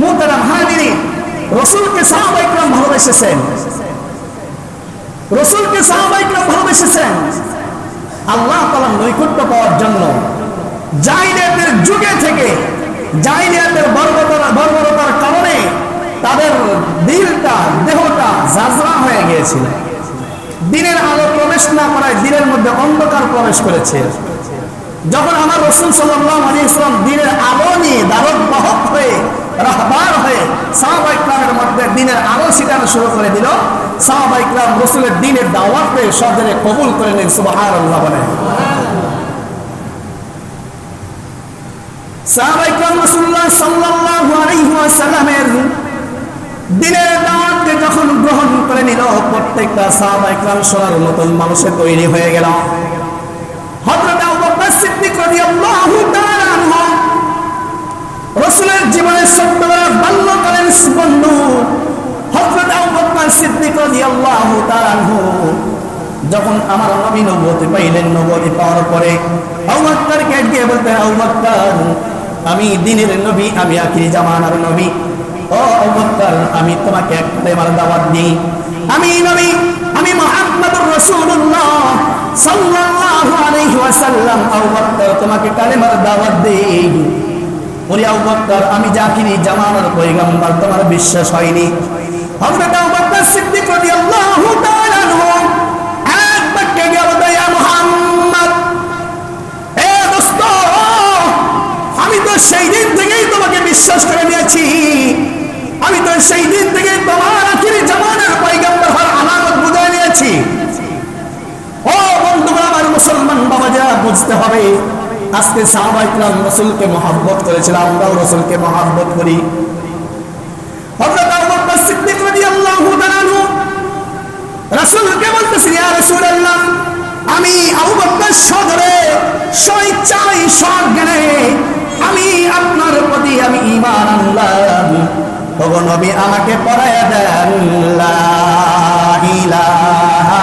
মুহতারাম হাজিরিন, রাসূলকে সাহাবায়ে কেরাম ভালোবেসেছেন, রাসূলকে সাহাবায়ে কেরাম ভালোবেসেছেন আল্লাহ তাআলার নৈকট্য পাওয়ার জন্য। জাহিলিয়াতের যুগে থেকে, জাহিলিয়াতের বর্বরতার কারণে তাদের দিলটা, দেহটা জাজরা হয়ে গিয়েছিল। দিনের আলো প্রবেশ না করায় দিনের মধ্যে অন্ধকার প্রবেশ করেছে। যখন আমার রাসূল সাল্লাল্লাহু আলাইহি ওয়াসাল্লাম দিনের আলো নিয়ে দারক বাহক হয়ে, রাহবার হয়ে সাহাবায়ে কেরামের মধ্যে দিনের আলো ছিটানো শুরু করে দিল, সাহাবায়ে কেরাম রাসূলের দ্বীনের দাওয়াতকে সজরে কবুল করে নিন। সুবহানাল্লাহ বলেন। সাহাবায়ে কেরাম রাসূলুল্লাহ সাল্লাল্লাহু আলাইহি ওয়াসাল্লামের দ্বীনের দাওয়াতকে যখন গ্রহণ করে নিল, প্রত্যেকটা সাহাবায়ে কেরাম সোনার মতন মানুষে তৈরি হয়ে গেল। হযরত আবু বকর সিদ্দিক রাদিয়াল্লাহু তাআলা আনহু রাসূলের জীবনের সবচেয়ে বাল্যকালের বন্ধু হযরত আবু বকর সিদ্দিক রাদিয়াল্লাহু তাআলা আনহু যখন আমার নবী নবুয়ত পাইলেন, নবুয়ত পাওয়ার পরে আবু বকরকে গিয়ে বলতেন, আবু বকর আমি দ্বীনের নবী, আমি আখিরি জামানার নবী। ও আবু বকর আমি তোমাকে এক কালেমার দাওয়াত দিই, আমি নবী, আমি মুহাম্মদুর রাসূলুল্লাহ সাল্লাল্লাহু আলাইহি ওয়াসাল্লাম। আবু বকর তোমাকে কালেমার দাওয়াত দেই। বলি আবু বকর আমি যে আখিরি জামানার পয়গম্বর তোমার বিশ্বাস হয়নি? হযরত আবু বকর সিদ্দিক রাদিয়াল্লাহু তাআলা আনহু এক বাক্যে বলতে, ইয়া মুহাম্মদ, এ দোস্ত আমি তো সেই দিন থেকেই তোমাকে বিশ্বাস করে নিয়েছি, আমি তো সেই দিন থেকে তোমার আখিরি জামানার পয়গম্বর হওয়ার আলামত বুঝে নিয়েছি। ও বন্ধুরা আমার, মুসলমান বাবারা বুঝতে হবে, আজকে সাহাবায়ে কেরাম রাসূলকে মহব্বত করেছিল, আমরাও রাসূলকে মহব্বত করি। হযরত আবু বকর সিদ্দিক রাদিয়াল্লাহু তাআলা আনহু রাসূলকে বলতেছেন, ইয়া রাসূলুল্লাহ আমি আবু বকর সদরে স্বেচ্ছায় সজ্ঞানে আমি আপনার প্রতি আমি ঈমান আনলাম। ওগো নবী আমাকে পড়ায়া দেন লা ইলাহা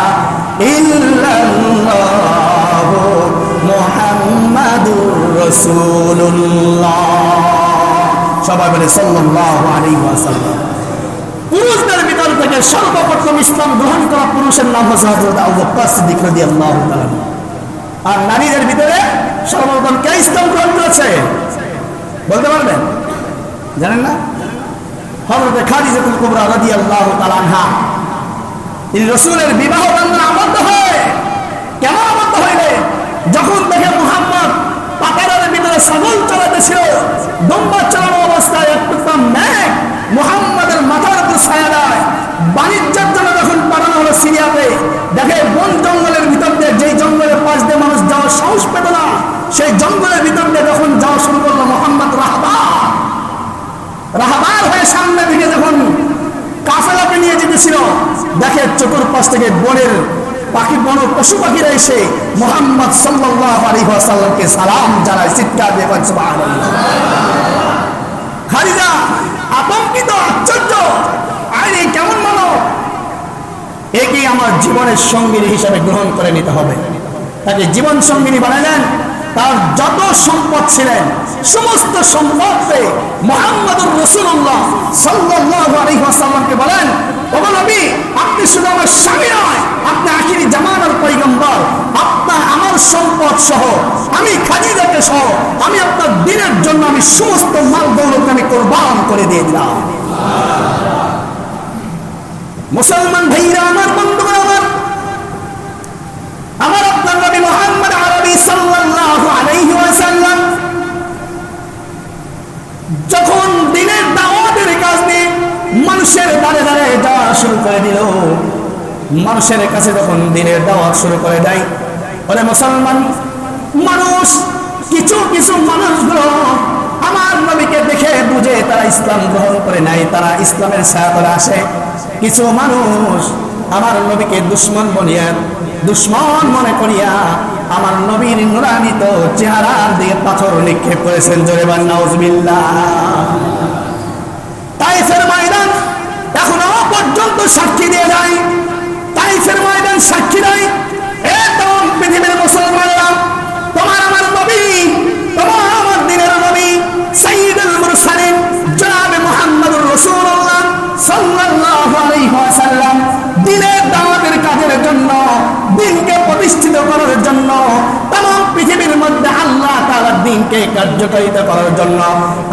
ইল্লাল্লাহু মুহাম্মাদুর রাসূলুল্লাহ। সবাই বলে সাল্লাল্লাহু আলাইহি ওয়াসাল্লাম। পুরুষদের ভিতর থেকে সর্বপ্রথম ইসলাম গ্রহণ করা পুরুষের নাম হচ্ছে হযরত আবু বকর সিদ্দিক রাদিয়াল্লাহু তাআলা। আর নারীদের ভিতরে সর্বপ্রথম কে ইসলাম গ্রহণ করেছে বলতে পারবেন? জানেন না? হযরত খাদিজাতুল কুবরা রাদিয়াল্লাহু তাআলা আনহা। তিনি রাসূলের বিবাহ বন্ধনে আবদ্ধ হয়ে, কেন আবদ্ধ হইলে? যখন দেখে মুহাম্মদ পাতারের ভিতরে ছাগল চালাতেছিল, দুম্বা চালানো অবস্থায় একটু মেঘ মুহাম্মদের মাথার উপর ছায়া দেয়। বাণিজ্যের জন্য যখন পাঠানো হলো সিরিয়াতে, দেখে বন জঙ্গলের ভিতর দিয়ে, যেই জঙ্গলের পাশ দিয়ে মানুষ যাওয়ার সাহস পেত না, সেই জঙ্গলের ভিতর দিয়ে যখন যাওয়া শুরু করলো মুহাম্মদ রাহবার হয়ে সামনে দিকে যখন কাফেলাকে নিয়ে যেতেছিল, দেখে চতুর্পাশ থেকে বনের পাখি, বন পশু পাখিরা এসে মুহাম্মদ সাল্লাল্লাহু আলাইহি ওয়াসাল্লামকে সালাম জানায়, চিৎকার দিয়ে বলে সুবহানাল্লাহ। খাদিজা আতঙ্কিত, আশ্চর্য, আরে কেমন মানব, একে আমার জীবনের সঙ্গিনী হিসেবে গ্রহণ করে নিতে হবে। তাকে জীবন সঙ্গিনী বানালেন। তার যত সম্পদ ছিলেন সমস্ত সম্পদকে মুহাম্মদুর রাসূলুল্লাহ সাল্লাল্লাহু আলাইহি ওয়াসাল্লামকে বলেন, ওগো নবী আপনি শুধু আমার স্বামী নয়, আপনি আখিরি জামানার পয়গম্বর। আপনার আমার সম্পদ সহ, আমি খাদিজাকে সহ, আমি আপনার দ্বীনের জন্য আমি সমস্ত মাল দৌলত আমি কুরবান করে দিয়ে দিলাম। মুসলমান ভাইরা আমার, বন্ধুরা আমার, আমার আপনার নবী মুহাম্মদ আরবি সাল্লাল্লাহু আলাইহি ওয়াসাল্লাম যখন দ্বীনের দাওয়াতের কাজ নিয়ে মানুষের দ্বারে দ্বারে যাওয়া শুরু করে দিল, মানুষের কাছে যখন দ্বীনের দাওয়াত শুরু করে দেয়, বলে মুসলমান মানুষ, কিছু কিছু মানুষগুলো আমার নবীকে দেখে বুঝে তারা ইসলাম গ্রহণ করে নাই, তারা ইসলামের ছায়াতলে আসে। কিছু মানুষ আমার নবীকে দুশমন মনে করিয়া আমার নবীর নুরান্বিত চেহারার দিকে পাথর নিক্ষেপ করেছেন। জোরে বলেন নাউজুবিল্লাহ। তাইফের ময়দান এখনো পর্যন্ত সাক্ষী দিয়ে যায়, তাইফের ময়দান সাক্ষী দেয়, একদম পৃথিবীর মুসলমানরা তোমার আমার নবী, তোমার আমার দ্বীনের নবী সাইয়্যিদুল মুরসালিন জনাবে মুহাম্মদ প্রতিষ্ঠিত করার জন্য, তামাম পৃথিবীর মধ্যে আল্লাহ তাআলার দ্বীনকে কার্যকারিতা করার জন্য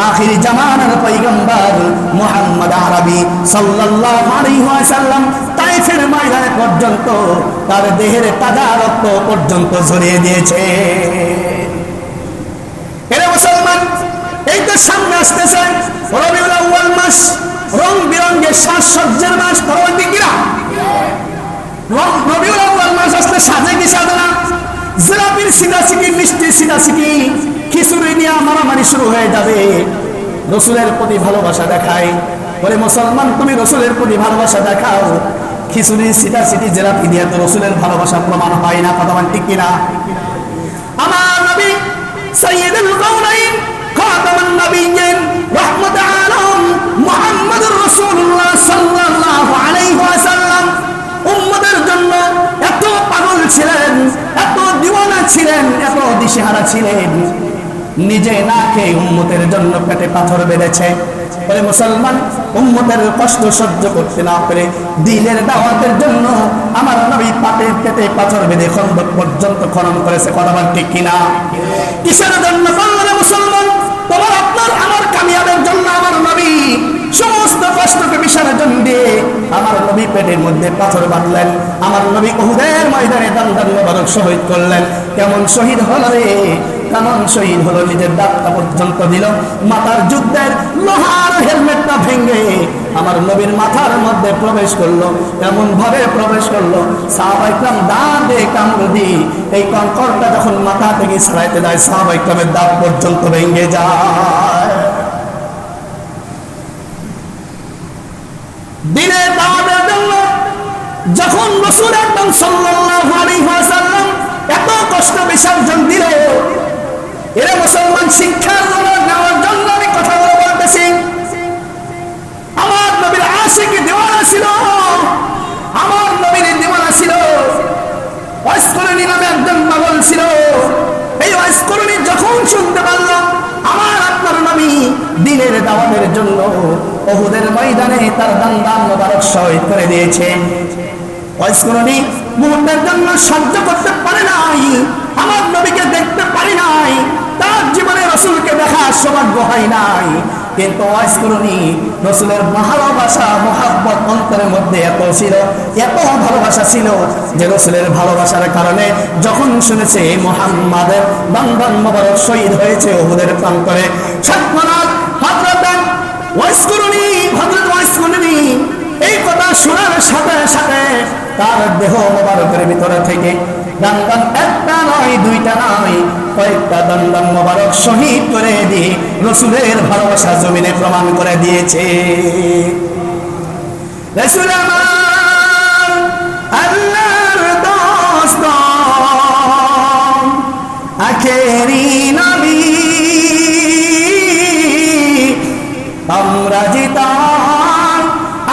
আখির জামানার পয়গম্বর মুহাম্মদ আরবি সাল্লাল্লাহু আলাইহি ওয়াসাল্লাম তায়েফের ময়দানে পর্যন্ত তার দেহের তাজা রক্ত পর্যন্ত ঝরিয়ে দিয়েছে। এরা মুসলমান, এই তো সামনে আসতেছে রবিউল আউয়াল মাস, রং বিরঙ্গের সাজসজ্জার মাস, কিনা রবিউল আউয়াল মাস আসলে সাজে কি সাজে না? জিলাপির সিদাসিকি, মিষ্টি সিদাসিকি, খিচুড়ি নিয়ে মারামারি শুরু হয়ে যাবে। রসুলের প্রতি ভালোবাসা দেখায়, বলে মুসলমান তুমি রসুলের প্রতি ভালোবাসা দেখাও, খিচুড়ি সিদাসিকি জিলাপি দিয়ে তো রসুলের ভালোবাসা প্রমাণ হয় না। কথা ঠিক কিনা? আমার নবী সাইয়্যিদুল কাউনাইন খাতামুন নবিয়্যিন রাহমাতুল আলামিন মুহাম্মদুর রাসূলুল্লাহ সাল্লাল্লাহু আলাইহি ওয়াসাল্লাম উম্মতের জন্য এত পাগল ছিলেন, এত দিওয়ানা ছিলেন, এত দিশেহারা ছিলেন, নিজে না খেয়ে উম্মতের জন্য পেটে পাথর বেঁধেছে। বলে মুসলমান উম্মতের কষ্ট সহ্য করতে না পেরে দ্বীনের দাওয়াতের জন্য আমার নবী পেটে পাথর বেঁধে খন্দক পর্যন্ত খনন করেছে। কথা ঠিক কিনা? কিসের জন্য? বলে মুসলমান তোমার আপনার আমার কামিয়াবের জন্য আমার নবী সমস্ত কষ্টকে বিসর্জন দিয়ে আমার নবী পেটের মধ্যে পাথর বাঁধলেন। আমার নবী উহুদের ময়দানে দান মোবারক শহীদ করলেন। কেমন শহীদ হলো রে, কেমন শহীদ হলো, নিজের দাঁতটা পর্যন্ত দিল, মাথার যুদ্ধের লোহার হেলমেটটা ভেঙে আমার নবীর মাথার মধ্যে প্রবেশ করলো। এমন ভাবে প্রবেশ করলো সাহাবায়ে কেরাম দাঁত দিয়ে কামড় দিয়ে এই কঙ্করটা যখন মাথা থেকে ছাড়াইতে যায় সাহাবায়ে কেরামের দাঁত পর্যন্ত ভেঙে যায়। দিনের দাওয়াতের জন্য যখন রাসূল আকরাম সাল্লাল্লাহু আলাইহি ওয়াসাল্লাম এত কষ্ট বিসর্জন দিল, এরা মুসলমান শিক্ষার জন্য নেওয়ার জন্য আমি কথাগুলো বলতেছি। আমার নবীর আশিকি দিওয়ানা ছিল, আমার নবীর দিওয়ানা ছিল। ওয়াইসকরণী নামে একজন পাগল ছিল। এই ওয়াইসকরণী যখন শুনতে পারলাম আমার আপনার নবী দ্বীনের দাওয়াতের জন্য উহুদের ময়দানে তার দান মোবারক শহীদ করে দিয়েছে, ওয়াইসকরণী মুহূর্তের জন্য সহ্য করতে পারে নাই, আমার নবীকে দেখতে পারে নাই, তার জীবনে রাসূলকে দেখার সৌভাগ্য হয় নাই। কিন্তু ওয়াইসকরণী রাসূলের ভালোবাসা মুহাব্বত অন্তরের মধ্যে এত ছিল, এত ভালোবাসা ছিল যে রাসূলের ভালোবাসার কারণে যখন শুনেছে মুহাম্মাদের দান মোবারক শহীদ হয়েছে উহুদের প্রান্তরে, সাতমানাত হযরত ওয়াইসকরণী এই কথা শোনার সাথে সাথে তার দেহ মোবারকের ভিতরে থেকে দান একটা নয়, দুইটা নয়, কয়েকটা দান মোবারক শহীদ করে দিয়ে রাসূলের ভালোবাসা জমিনে প্রমাণ করে দিয়েছে। রাসূল আমার আল্লাহর দোস্ত আখেরি নবী, আমরা জিতাম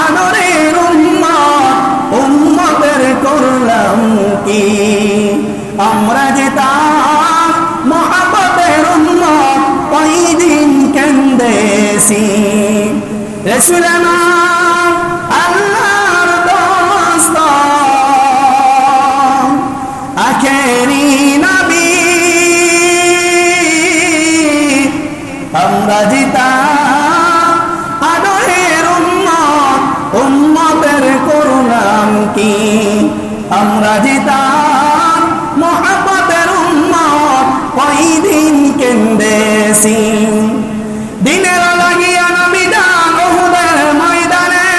আদরের উম্মত, উম্মতের করলাম কি, আমরা যেতাম মহব্বতের উম্মত, ওই দিন কেন্দেছি। রাসূল আমার আল্লাহর দোস্ত আখেরি নবী, আমরা যেতাম আদরের উম্মত, উম্মতের করলাম কি, আমরা যেতাম মহব্বতের উম্মত, ওই দিন কেন্দেছি। দিনের লাগিয়া নবী দান উহুদের ময়দানে,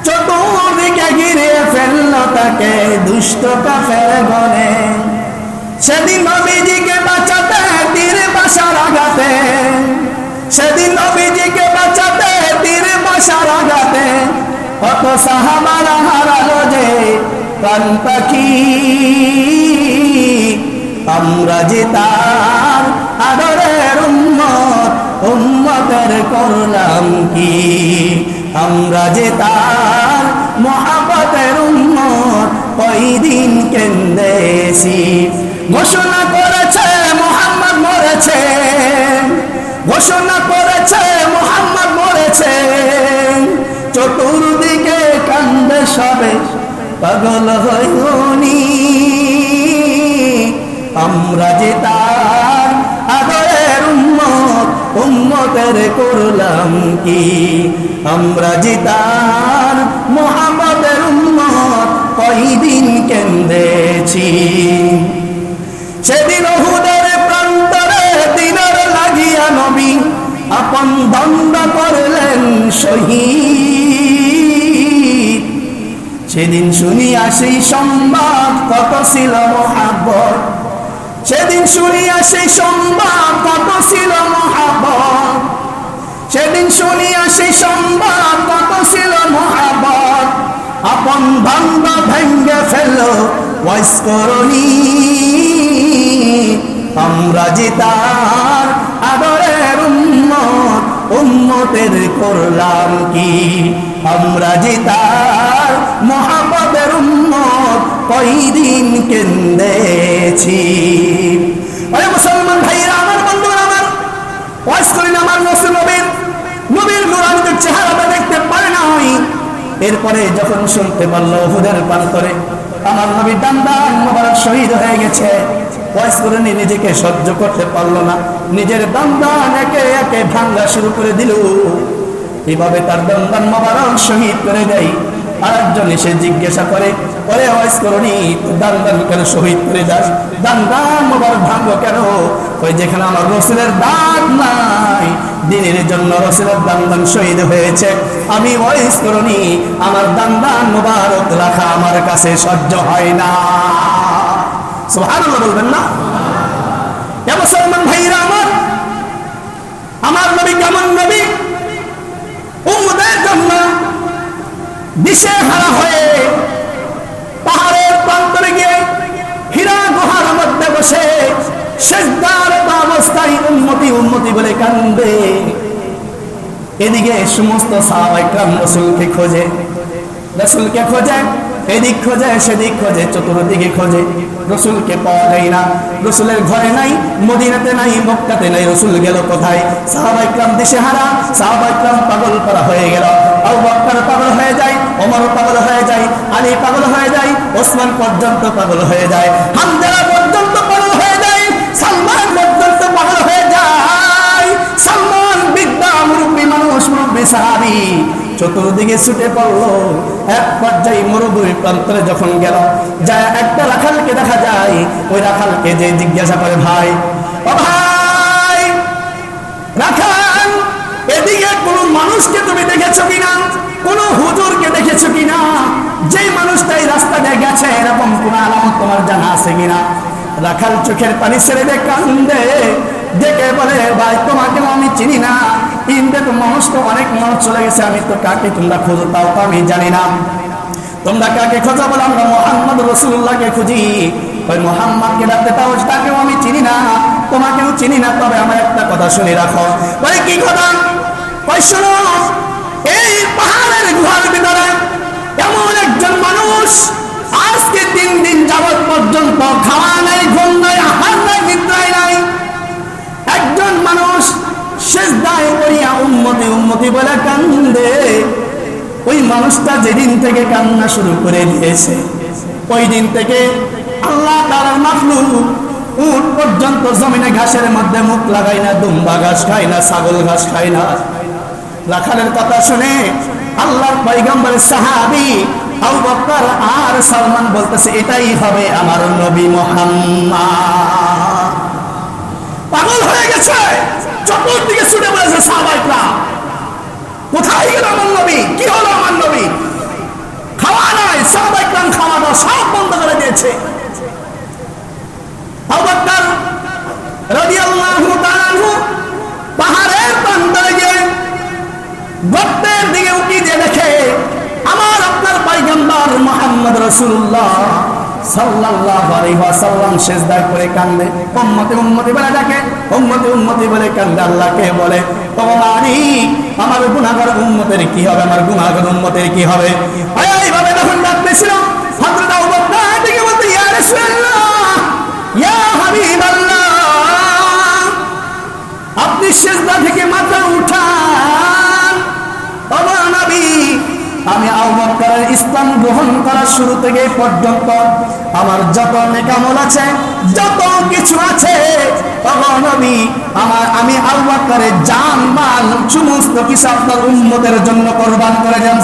চতুর্দিকে ঘিরে ফেলল তাকে দুষ্ট কাফের গণে। সেদিন নবীজিকে বাঁচাতে তীর বাঁশার আঘাতে, সেদিন নবীজিকে বাঁচাতে তীর বাঁশার আঘাতে কত সাহাবারা হারালো যে প্রাণ পাখি, আমরা যে তার আদরের উম্মত, উম্মতের করলাম কি, আমরা যে তার মহব্বতের উম্মত, ওই দিন কেন্দেছি। ঘোষণা করেছে মুহাম্মদ মরেছে, ঘোষণা করেছে মুহাম্মদ মরেছে, চতুর্দিকে কান্দে সবে পাগল হয়নি। করলাম কি, আমরা যে তার মুহাম্মদের উম্মত কয়দিন কেন্দেছি। সেদিন উহুদের প্রান্তরে দিনের লাগিয়া নবী আপন দণ্ড করলেন শহীদ। সেদিন শুনিয়া সেই সংবাদ কত ছিল মহাব্বত, সেদিন শুনিয়া সেই সংবাদ কত ছিল মহাব্বত, সেদিন শুনিয়া সেই সংবাদ কত ছিল মহাব্বত। আপন দণ্ড ভেঙ্গে ফেল ওয়াইস করনি, আমরা যে তার আদরের উম্মত উম্মতের করলাম কি, আমরা যে তার মুহাম্মদের উম্মত কয়দিন কেন্দেছি। আরে মুসলমান ভাইরা আমার, বন্ধুরা আমার, ওয়াজ করেন আমার রাসূল নবীর নূরানি চেহারাটা দেখতে পারে নাই। এরপরে যখন শুনতে পারল উহুদের প্রান্তরে আমার নবী দান্দান মোবারক শহীদ হয়ে গেছে, ওয়াজ করে নিজেকে সহ্য করতে পারলো না, নিজের দান্দান একে একে ভাঙা শুরু করে দিল। এইভাবে তার দান্দান মোবারক শহীদ করে দেয়। আরেকজন এসে জিজ্ঞাসা করে, ওরে ওয়াজ করনি, দান্দান কেন শহীদ করে দাস, দান্দান মোবারক ভাঙবো কেন? ওই যেখানে আমার রাসূলের দাঁত নাই, দিনের জন্য রাসূলের দান্দান শহীদ হয়েছে, আমি ওয়াজ করনি, আমার দান্দান মোবারক রাখা আমার কাছে সহ্য হয় না। সুবহানাল্লাহ বলবেন না? এ মুসলমান ভাইরা আমার নবী কেমন নবী, উম্মতের জন্য দিশেহারা হয়ে পাহাড়ের প্রান্তরে গিয়ে হীরা গুহার মধ্যে বসে সিজদারত অবস্থায় উম্মতি উম্মতি বলে কান্দে। এদিকে সমস্ত সাহাবায়ে কেরাম রাসূলকে খোঁজে, রাসূলকে খোঁজে, এদিক খোঁজে সেদিক খোঁজে, চতুর্দিকে খোঁজে, রাসূলকে পাওয়া যায় না। রাসূলের ঘরে নাই, মদিনাতে নাই, মক্কাতে নাই, রাসূল গেল কোথায়? সাহাবায়ে কেরাম দিশেহারা, সাহাবায়ে কেরাম পাগল করা হয়ে গেল। আবু বকর পাগল হয়ে যায়, ওমর পাগল হয়ে যায়, আলী পাগল হয়ে যায়, ওসমান পর্যন্ত পাগল হয়ে যায়, হামজা পর্যন্ত পাগল হয়ে যায়, সালমান পর্যন্ত পাগল হয়ে যায়। সালমান বিদ্যা মুরব্বী মানুষ, মুরব্বী সাহাবী, চতুর্দিকে ছুটে পড়লো। এক পর্যায়ে মরুভূমির প্রান্তরে যখন গেল, যায় একটা রাখালকে দেখা যায়। ওই রাখালকে যে জিজ্ঞাসা করে, ভাই ও ভাই রাখাল, এদিকে কোনো মানুষকে তুমি দেখেছো কিনা, কোন হুজুরকে দেখেছো কিনা, যেই মানুষটা এই রাস্তা দিয়ে গেছে এরকম কোন আলামত তোমার জানা আছে কিনা? রাখাল চোখের পানি ছেড়ে দিয়ে কান্দে, দেখে বলে, ভাই তোমাকে আমি চিনি না, ইন্দে তো মানুষ তো অনেক মানুষ চলে গেছে, আমি তো কাকে তোমরা খোঁজো তাও তো আমি জানি না। তোমরা কাকে খোঁজো? বলে আমরা মুহাম্মদ রাসূলুল্লাহকে খুঁজি। ওই মুহাম্মদকে ডাকতে তাও তাকেও আমি চিনি না, তোমাকেও চিনি না, তবে আমার একটা কথা শুনে রাখো। বলে কি কথা? কই শোনো, এই পাহাড়ের গুহার ভিতরে এমন একজন মানুষ আজকে 3 দিন যাবত পর্যন্ত খাওয়া নাই, ঘুম নাই, আহার নাই, নিদ্রায় নাই। একজন মানুষ সিজদায় পড়িয়া উম্মতি উম্মতি বলে কান্দে। ওই মানুষটা যেদিন থেকে কান্না শুরু করে দিয়েছে, ওই দিন থেকে আল্লাহ তাআলার মাখলুক উট পর্যন্ত জমিনে ঘাসের মধ্যে মুখ লাগায় না, দুম্বা ঘাস খায় না, ছাগল ঘাস খায় না। রাখালের কথা শুনে আল্লাহর পয়গম্বরের সাহাবী আবু বকর আর সালমান বলতেছে, এটাই হবে আমার নবী মুহাম্মদ। পাগল হয়ে গেছে, চতুর্দিকে ছুটে পড়েছে সাহাবায়ে কেরাম, কোথায় গেল আমার নবী, কি হলো আমার নবী? খাওয়া নাই, সাহাবায়ে কেরাম খাওয়া দাওয়া সব বন্ধ করে দিয়েছে। আবু বকর রাদিয়াল্লাহু তাআলা আনহু পাহাড়ের প্রান্তরে গিয়ে গর্তের দিকে উকি দিয়ে দেখে আমার আপনার পয়গম্বর মুহাম্মদ রাসূলুল্লাহ সাল্লাল্লাহু আলাইহি ওয়াসাল্লাম সিজদায় পড়ে কান্দে, উম্মতি উম্মতি বলে ডাকে, উম্মতি উম্মতি বলে কান্দে। আল্লাহকে বলে, ও মালিক, আমার গুনাহগার উম্মতের কি হবে, আমার গুনাহগার উম্মতের কি হবে? এইভাবে যখন ডাকতেছিল, হযরত আবু বকর দিকে বলতে, ইয়া রাসূলুল্লাহ, ইয়া হাবিবাল্লাহ, আপনি সিজদা থেকে মাথা উঠান। ও নবী, আমি আবু বকরের ইসলাম গ্রহণ করার শুরু থেকে পর্যন্ত আমার যত নেক আমল আছে, যত কিছু আছে, ও ওগো নবী, আমি আবু বকরের জান মাল সমস্ত কিছু আপনার উম্মতের জন্য কুরবান করে দেন।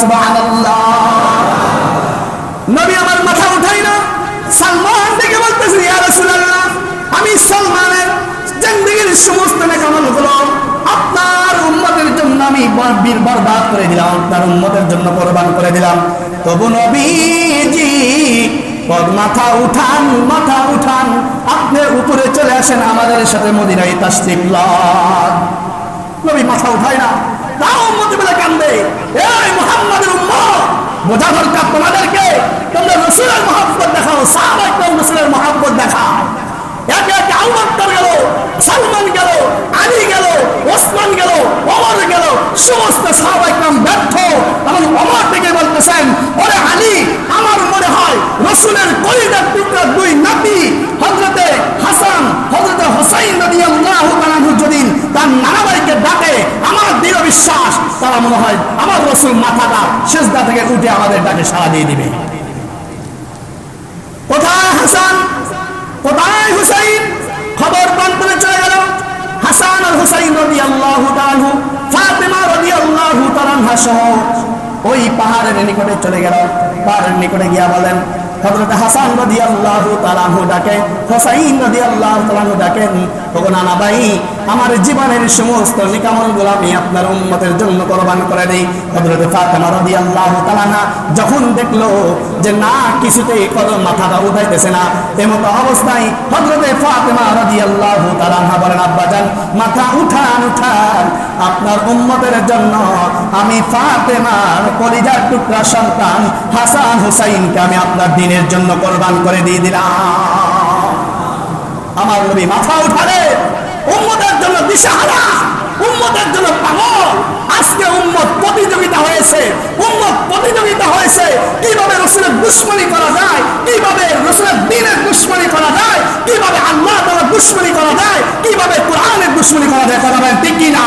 সুবহানাল্লাহ। নবী আমার মাথা উঠাই না, সালমান থেকে বলতেছে ইয়া রাসূলুল্লাহ, আমি সালমানের জিন্দেগীর সমস্ত নেকামলগুলো আপনার উম্মতের জন্য আমি বরবাদ করে দিলাম, আপনার উম্মতের জন্য কুরবান করে দিলাম। তবু নবীজি মাথা উঠান, মাথা উঠান, আপনি উপরে চলে আসেন, আমাদের সাথে মদিনায় তাশরীফ লান। নবী মাথা উঠায় না, তাও উম্মতে বলে কান্দে, এই মুহাম্মাদের উম্মত, বোঝা দরকার তোমাদেরকে, তোমরা রাসূলের মহব্বত দেখাও, সাহাবায়ে কেরাম রাসূলের মহব্বত দেখাও। একে একে আবু বকর গেল, সালমান গেল, আলী গেল, ওসমান গেল, ওমর গেল, সমস্ত সাহাবায়ে কেরাম ব্যর্থ। তখন ওমর থেকে বলতেছেন, ওরে আলী, আমার মনে হয় রাসূলের কলিজার টুকরা দুই নাতি হযরতে হাসান, হযরতে হুসাইন রাদিয়াল্লাহু তাআলা যদি তার নানা ভাইকে ডাকে, আমার দৃঢ় বিশ্বাস তারা মনে হয় আমার রাসূল মাথাটা সিজদা থেকে উঠে আমাদের ডাকে সাড়া দিয়ে দিবে। কোথায় হাসান, কোথায় হুসাইন? খবর প্রান্তরে চলে গেল। হাসান আর হুসাইন রাদিয়াল্লাহু তাআলা, ফাতিমা রাদিয়াল্লাহু তাআলা সহ ওই পাহাড়ের নিকটে চলে গেল। পাহাড়ের নিকটে গিয়া বলেন, হযরত হাসান রাদিয়াল্লাহু তাআলা ডাকে, হুসাইন রাদিয়াল্লাহু তাআলা ডাকেন, ওগো নানা ভাই, আমার জীবনের সমস্ত নিকামলগুলো আমি আপনার উম্মতের জন্য কুরবান করে দেই। হযরত ফাতিমা রাদিয়াল্লাহু তাআলা যখন দেখলো যে না, কিছুতেই কদম মাথাটা উঠাইতেছে না, এমতো অবস্থায় হযরত ফাতিমা রাদিয়াল্লাহু তাআলা বলেন, আব্বাজান, মাথা উঠান, উঠান, আপনার উম্মতের জন্য আমি ফাতিমার কলিজার টুকরা সন্তান হাসান হুসাইনকে আমি আপনার দ্বীনের জন্য কুরবান করে দিয়ে দিলাম। আমার নবী মাথা উঠালে, উম্মতের জন্য দিশাহারা, উম্মতের জন্য পাগল। আজকে উম্মত প্রতিযোগিতা হয়েছে, উম্মত প্রতিযোগিতা হয়েছে কিভাবে রাসূলের দুশমনি করা যায়, কিভাবে রাসূলের দ্বীনের দুশমনি করা যায়, কিভাবে আল্লাহ তাআলার দুশমনি করা যায়, কিভাবে কোরআনের দুশমনি করা যায়। কথা বলেন ঠিক কি না?